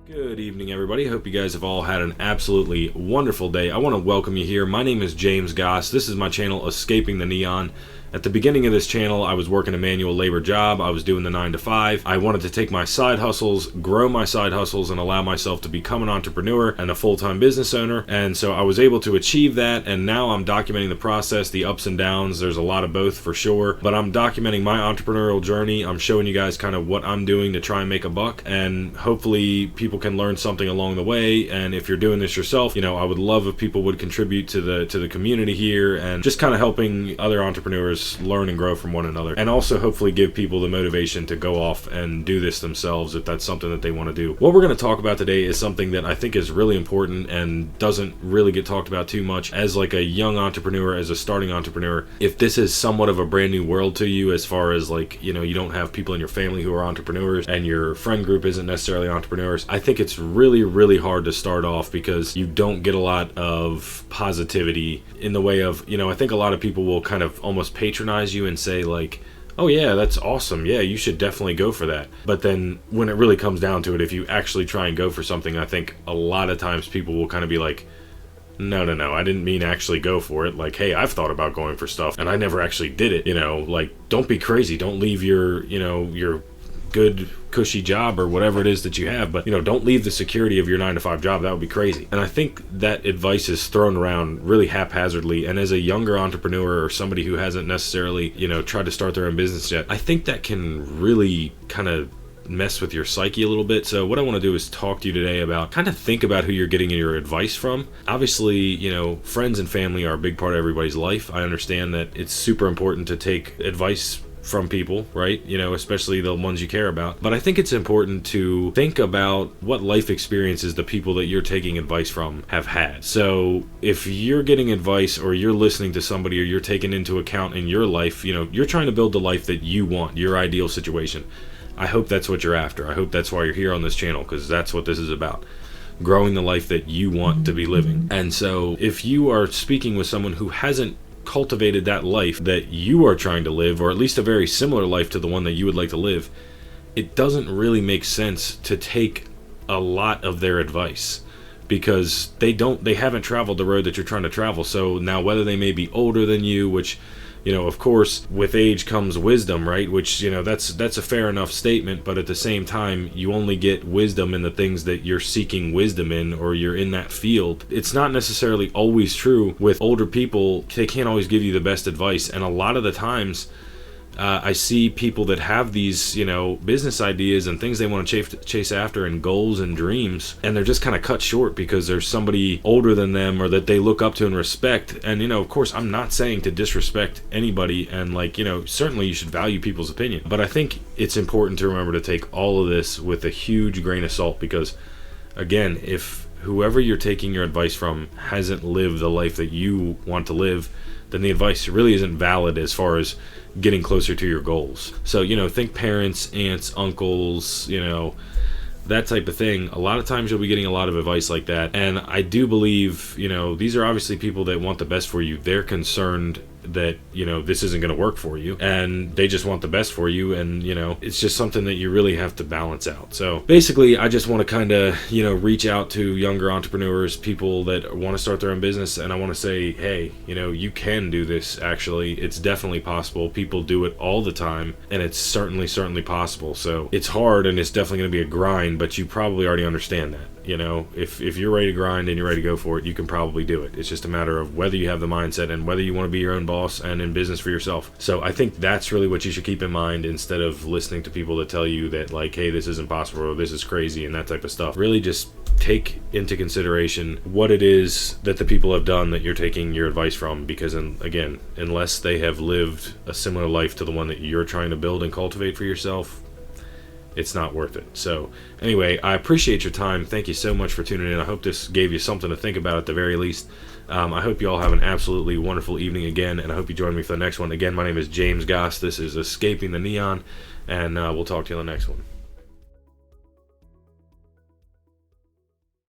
Good evening, everybody. Hope you guys have all had an absolutely wonderful day. I want to welcome you here. My name is James Goss. This is my channel, Escaping the Neon. At the beginning of this channel, I was working a manual labor job. I was doing the 9 to 5. I wanted to take my side hustles, grow my side hustles, and allow myself to become an entrepreneur and a full-time business owner. And so I was able to achieve that, and now I'm documenting the process, the ups and downs. There's a lot of both for sure, but I'm documenting my entrepreneurial journey. I'm showing you guys kind of what I'm doing to try and make a buck, and hopefully people can learn something along the way. And if you're doing this yourself, I would love if people would contribute to the community here and just kind of helping other entrepreneurs learn and grow from one another, and also hopefully give people the motivation to go off and do this themselves if that's something that they want to do. What we're going to talk about today is something that I think is really important and doesn't really get talked about too much as like a young entrepreneur, as a starting entrepreneur. If this is somewhat of a brand new world to you, as far as like, you don't have people in your family who are entrepreneurs and your friend group isn't necessarily entrepreneurs, I think it's really, really hard to start off because you don't get a lot of positivity in the way of, I think a lot of people will kind of almost patronize you and say like, oh yeah, that's awesome, yeah, you should definitely go for that. But then when it really comes down to it, if you actually try and go for something, I think a lot of times people will kind of be like, no, I didn't mean actually go for it. Like, hey, I've thought about going for stuff and I never actually did it. Like, don't be crazy, don't leave your good cushy job or whatever it is that you have, but don't leave the security of your 9 to 5 job. That would be crazy. And I think that advice is thrown around really haphazardly, and as a younger entrepreneur or somebody who hasn't necessarily tried to start their own business yet, I think that can really kind of mess with your psyche a little bit. So what I want to do is talk to you today about kind of think about who you're getting your advice from. Obviously, friends and family are a big part of everybody's life. I understand that it's super important to take advice from people, right? Especially the ones you care about. But I think it's important to think about what life experiences the people that you're taking advice from have had. So if you're getting advice or you're listening to somebody or you're taking into account in your life, you're trying to build the life that you want, your ideal situation. I hope that's what you're after. I hope that's why you're here on this channel, because that's what this is about. Growing the life that you want to be living. And so if you are speaking with someone who hasn't cultivated that life that you are trying to live, or at least a very similar life to the one that you would like to live, it doesn't really make sense to take a lot of their advice, because they haven't traveled the road that you're trying to travel. So now, whether they may be older than you, which of course with age comes wisdom, right? Which that's a fair enough statement, but at the same time, you only get wisdom in the things that you're seeking wisdom in, or you're in that field. It's not necessarily always true with older people. They can't always give you the best advice, and a lot of the times I see people that have these business ideas and things they want to chase after, and goals and dreams, and they're just kind of cut short because there's somebody older than them or that they look up to and respect. And of course, I'm not saying to disrespect anybody, and certainly you should value people's opinion, but I think it's important to remember to take all of this with a huge grain of salt, because again, if whoever you're taking your advice from hasn't lived the life that you want to live, then the advice really isn't valid as far as getting closer to your goals. So think parents, aunts, uncles, that type of thing. A lot of times you'll be getting a lot of advice like that, and I do believe these are obviously people that want the best for you. They're concerned that this isn't going to work for you, and they just want the best for you, and it's just something that you really have to balance out. So basically, I just want to kind of reach out to younger entrepreneurs, people that want to start their own business, and I want to say, hey, you can do this. Actually, it's definitely possible. People do it all the time, and it's certainly possible. So it's hard, and it's definitely going to be a grind, but you probably already understand that. If you're ready to grind and you're ready to go for it, you can probably do it. It's just a matter of whether you have the mindset and whether you want to be your own boss and in business for yourself. So I think that's really what you should keep in mind, instead of listening to people that tell you that like, hey, this isn't possible or this is crazy and that type of stuff. Really just take into consideration what it is that the people have done that you're taking your advice from, because again, unless they have lived a similar life to the one that you're trying to build and cultivate for yourself, it's not worth it. So anyway, I appreciate your time. Thank you so much for tuning in. I hope this gave you something to think about at the very least. I hope you all have an absolutely wonderful evening again, and I hope you join me for the next one. Again, my name is James Goss. This is Escaping the Neon, and we'll talk to you on the next one.